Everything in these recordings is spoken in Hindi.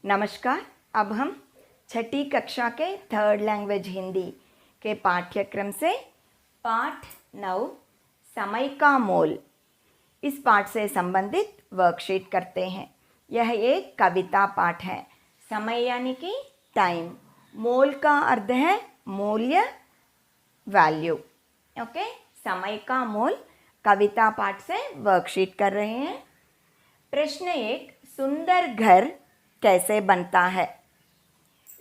नमस्कार। अब हम छठी कक्षा के थर्ड लैंग्वेज हिंदी के पाठ्यक्रम से पाठ 9 समय का मोल इस पाठ से संबंधित वर्कशीट करते हैं। यह एक कविता पाठ है। समय यानी कि टाइम, मोल का अर्थ है मूल्य, वैल्यू। ओके, समय का मोल कविता पाठ से वर्कशीट कर रहे हैं। प्रश्न 1, सुंदर घर कैसे बनता है?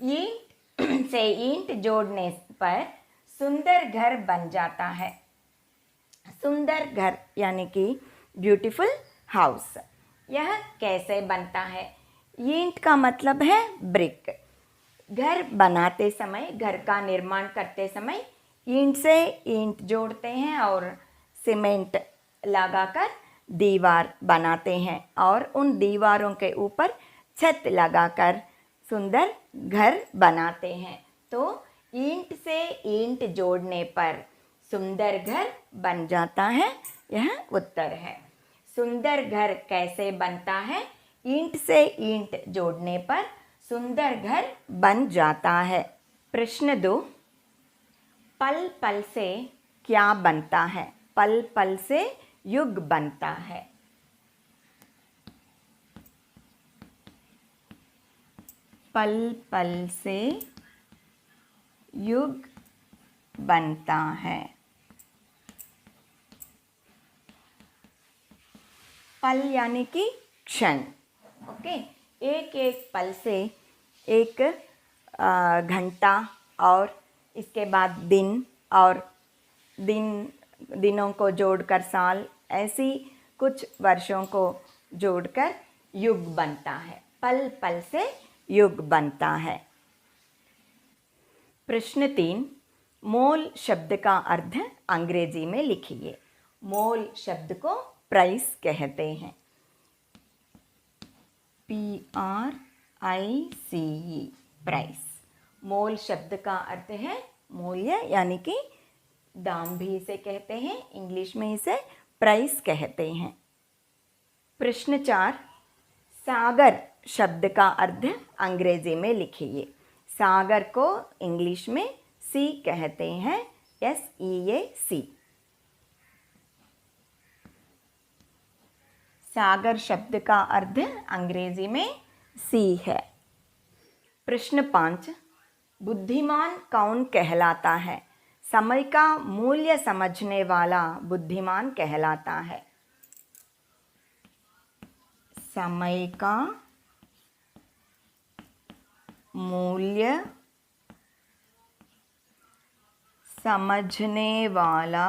ईंट से ईंट जोड़ने पर सुंदर घर बन जाता है। सुंदर घर यानी कि ब्यूटीफुल हाउस। यह कैसे बनता है? ईंट का मतलब है ब्रिक। घर बनाते समय, घर का निर्माण करते समय ईंट से ईंट जोड़ते हैं और सीमेंट लगाकर दीवार बनाते हैं और उन दीवारों के ऊपर छत लगाकर सुंदर घर बनाते हैं। तो ईंट से ईंट जोड़ने पर सुंदर घर बन जाता है, यह उत्तर है। सुंदर घर कैसे बनता है? ईंट से ईंट जोड़ने पर सुंदर घर बन जाता है। प्रश्न 2, पल पल से क्या बनता है? पल पल से युग बनता है। पल पल से युग बनता है। पल यानी कि क्षण। ओके, एक एक पल से एक घंटा और इसके बाद दिन और दिनों को जोड़कर साल, ऐसी कुछ वर्षों को जोड़कर युग बनता है। पल पल से युग बनता है। प्रश्न 3, मोल शब्द का अर्थ अंग्रेजी में लिखिए। मोल शब्द को प्राइस कहते हैं। PRICE, price. मोल शब्द का अर्थ है मूल्य यानी कि दाम भी इसे कहते हैं, इंग्लिश में इसे प्राइस कहते हैं। प्रश्न 4, सागर शब्द का अर्थ अंग्रेजी में लिखिए। सागर को इंग्लिश में सी कहते हैं, SEAC। सागर शब्द का अर्थ अंग्रेजी में सी है। प्रश्न 5, बुद्धिमान कौन कहलाता है? समय का मूल्य समझने वाला बुद्धिमान कहलाता है। समय का मूल्य समझने वाला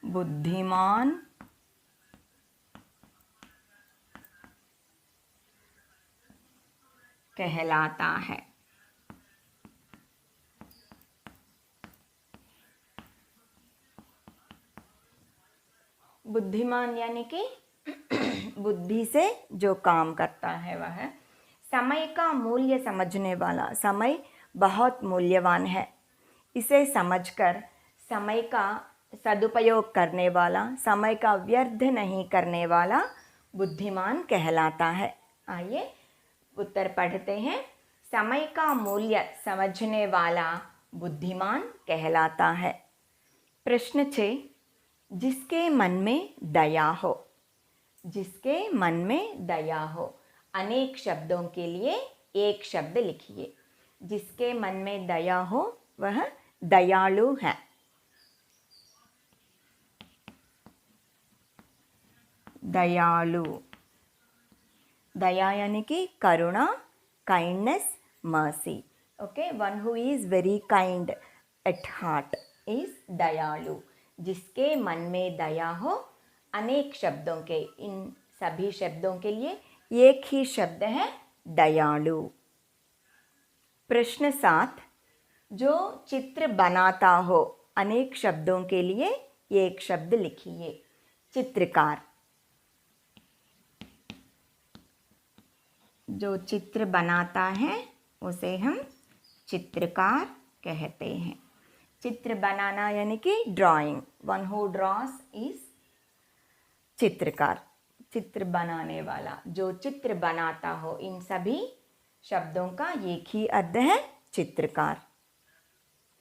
बुद्धिमान कहलाता है। बुद्धिमान यानी कि बुद्धि से जो काम करता है वह। समय का मूल्य समझने वाला, समय बहुत मूल्यवान है, इसे समझकर समय का सदुपयोग करने वाला, समय का व्यर्थ नहीं करने वाला बुद्धिमान कहलाता है। आइए उत्तर पढ़ते हैं। समय का मूल्य समझने वाला बुद्धिमान कहलाता है। प्रश्न 6, जिसके मन में दया हो। जिसके मन में दया हो, अनेक शब्दों के लिए एक शब्द लिखिए। जिसके मन में दया हो वह दयालु है। दयालु, दया यानी कि करुणा, kindness, mercy. Okay, one who is very kind at heart is दयालु। जिसके मन में दया हो, अनेक शब्दों के, इन सभी शब्दों के लिए एक ही शब्द है दयालु। प्रश्न 7, जो चित्र बनाता हो, अनेक शब्दों के लिए एक शब्द लिखिए। चित्रकार। जो चित्र बनाता है उसे हम चित्रकार कहते हैं। चित्र बनाना यानी कि ड्राइंग। वन हु ड्रॉस इज चित्रकार, चित्र बनाने वाला, जो चित्र बनाता हो, इन सभी शब्दों का एक ही अर्थ है चित्रकार।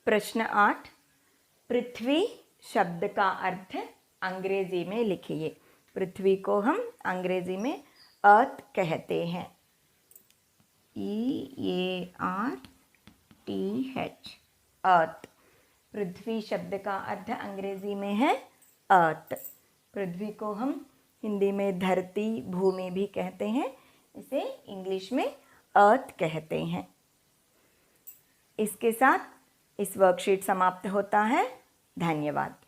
प्रश्न 8, पृथ्वी शब्द का अर्थ अंग्रेजी में लिखिए। पृथ्वी को हम अंग्रेजी में अर्थ कहते हैं, EARTH, अर्थ। पृथ्वी शब्द का अर्थ अंग्रेजी में है अर्थ। पृथ्वी को हम हिंदी में धरती, भूमि भी कहते हैं, इसे इंग्लिश में अर्थ कहते हैं। इसके साथ इस वर्कशीट समाप्त होता है। धन्यवाद।